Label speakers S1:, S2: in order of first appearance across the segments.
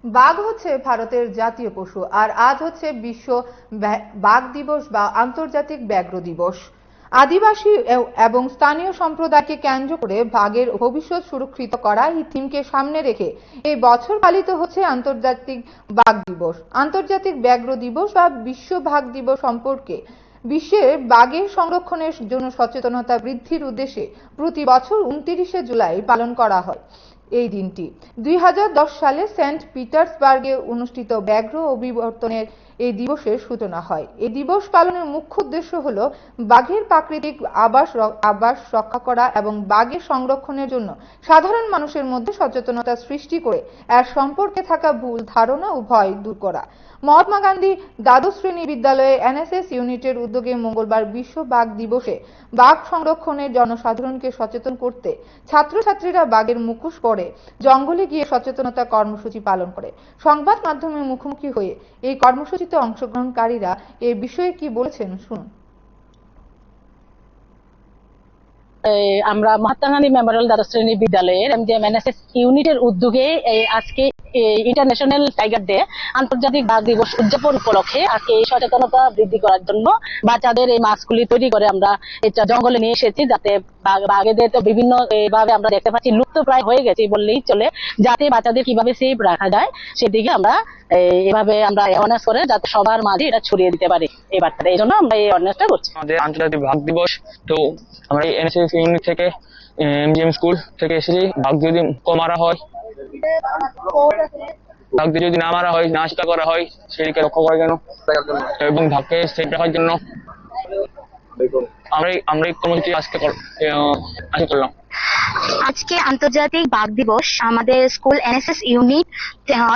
S1: বাঘ হচ্ছে ভারতের জাতীয় পশু, আর আজ হচ্ছে বিশ্ব বাঘ দিবস বা আন্তর্জাতিক ব্যাঘ্র দিবস। আদিবাসী এবং স্থানীয় সম্প্রদায়কে কেন্দ্র করে বাঘের ভবিষ্যৎ সুরক্ষিত করা এই থিমকে সামনে রেখে এই বছর পালিত হচ্ছে আন্তর্জাতিক বাঘ দিবস। আন্তর্জাতিক ব্যাঘ্র দিবস বা বিশ্ব বাঘ দিবস সম্পর্কে বিশ্বের বাঘের সংরক্ষণের জন্য সচেতনতা বৃদ্ধির উদ্দেশ্যে প্রতি বছর 29শে জুলাই পালন করা হয়। এই দিনটি 2010 সালে সেন্ট পিটার্সবার্গে অনুষ্ঠিত ব্যাঘ্র অভিবর্তনের এই দিবসের সূচনা হয়। এই দিবস পালনের মুখ্য উদ্দেশ্য হলো বাঘের প্রাকৃতিক আবাস রক্ষা করা এবং বাঘের সংরক্ষণের জন্য সাধারণ মানুষের মধ্যে সচেতনতা সৃষ্টি করে এর সম্পর্কে থাকা ভুল ধারণা ও ভয় দূর করা। মহাত্মা গান্ধী দ্বাদশ শ্রেণী বিদ্যালয়ে এনএসএস ইউনিটের উদ্যোগে মঙ্গলবার বিশ্ব বাঘ দিবসে বাঘ সংরক্ষণের জনসাধারণকে সচেতন করতে ছাত্রছাত্রীরা বাঘের মুখোশ পরে জঙ্গলে গিয়ে সচেতনতা কর্মসূচি পালন করে। সংবাদ মাধ্যমের মুখোমুখি হয়ে এই কর্মসূচিতে অংশগ্রহণকারীরা এই বিষয়ে কি বলেছেন শুনুন।
S2: আমরা মহাত্মা গান্ধী মেমোরিয়াল দ্বাদশ শ্রেণী বিদ্যালয়ের এনএসএস ইউনিটের উদ্যোগে আজকে ইন্টারন্যাশনাল টাইগার ডে আন্তর্জাতিক বাঘ দিবস উদযাপন উপলক্ষে আজকে এই সচেতনতা বৃদ্ধি করার জন্য বাচ্চাদের এই মাস্কগুলি তৈরি করে আমরা এটা জঙ্গলে নিয়ে এসেছি, যাতে বাঘেদের তো বিভিন্ন ভাবে আমরা দেখতে পাচ্ছি লুপ্ত প্রায় হয়ে গেছে বললেই চলে, যাতে বাচ্চাদের কিভাবে সেফ রাখা যায় সেদিকে আমরা এভাবে আমরা অ্যাওয়ারনেস করে যাতে সবার মাঝে এটা ছড়িয়ে দিতে পারি এই বার্তাটা। এই জন্য আমরা এই অ্যাওয়ারনেসটা করছি।
S3: আমাদের আন্তর্জাতিক বাঘ দিবস, তো আমরা এই এনএসএস ইউনিট থেকে এমজিএম স্কুল থেকে এসেছি। বাঘ যদি মারা হয়, বাঘ যদি না মারা হয়, না শিকার করা হয়, সেদিকে লক্ষ্য করার জন্য এবং বাঘকে সেফ রাখার জন্য আমরা এই কর্মসূচি আজকে করলাম।
S4: আজকে আন্তর্জাতিক বাঘ দিবস আমাদের school NSS unit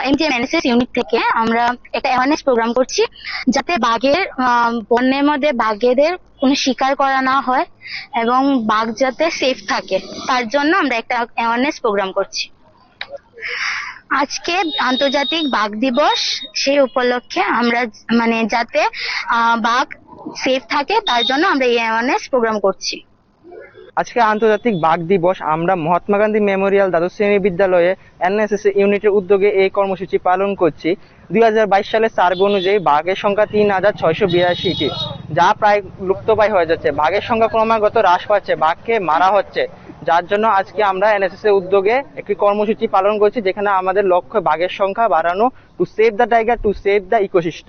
S4: MGM NSS unit থেকে আমরা একটা অ্যাওয়ারনেস প্রোগ্রাম করছি, যাতে বাঘের বনের মধ্যে বাঘেদের কোনো শিকার করা না হয় এবং বাঘ যাতে সেফ থাকে তার জন্য আমরা একটা অ্যাওয়ারনেস প্রোগ্রাম করছি। আজকে আন্তর্জাতিক বাঘ দিবস, সেই উপলক্ষে আমরা যাতে বাঘ সেফ থাকে তার জন্য আমরা এই অ্যাওয়ারনেস প্রোগ্রাম করছি।
S5: আজকে আন্তর্জাতিক বাঘ দিবস আমরা মহাত্মা গান্ধী মেমোরিয়াল দ্বাদশ শ্রেণী বিদ্যালয়ে এনএসএস ইউনিটের উদ্যোগে এই কর্মসূচি পালন করছি। 2022 সালের সার্ভে অনুযায়ী বাঘের সংখ্যা 3682টি, যা প্রায় লুপ্তপ্রায় হয়ে যাচ্ছে। বাঘের সংখ্যা ক্রমাগত হ্রাস পাচ্ছে, বাঘকে মারা হচ্ছে, যার জন্য আজকে আমরা এনএসএস এর উদ্যোগে একটি কর্মসূচি পালন করছি, যেখানে আমাদের লক্ষ্য বাঘের সংখ্যা বাড়ানো, to save the tiger, to save the ecosystem.